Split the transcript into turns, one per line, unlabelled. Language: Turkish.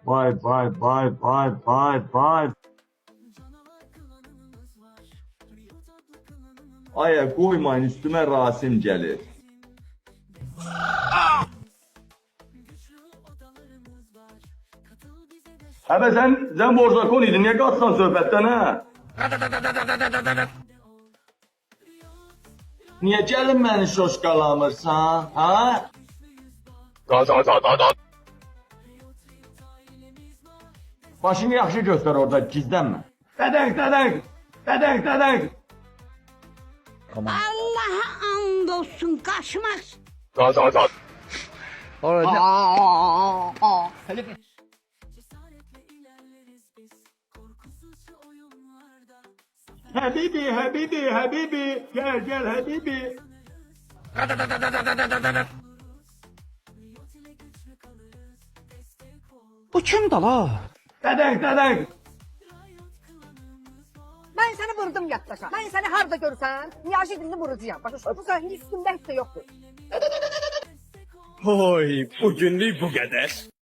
Vay vay vay vay vay vay. Aya koymayın üstüme Rasim gelir. Abi sen Borzakon idin, niye kaçsan söhbətten ha? Niye gelin beni şoşkalamırsan ha? Başını yaxşı göster orada, gizlenme. Dedek.
Allah'a and olsun kaçmaz.
Habibi, gel Habibi.
Bu kimdir la?
Dedek.
Ben seni vurdum yatlaşa. Ben seni harda görsen, Niyazi dilini vuracağım. Başa bu senin üstünde hiç de yoktur.
Hoy, bugünlük bu qədər.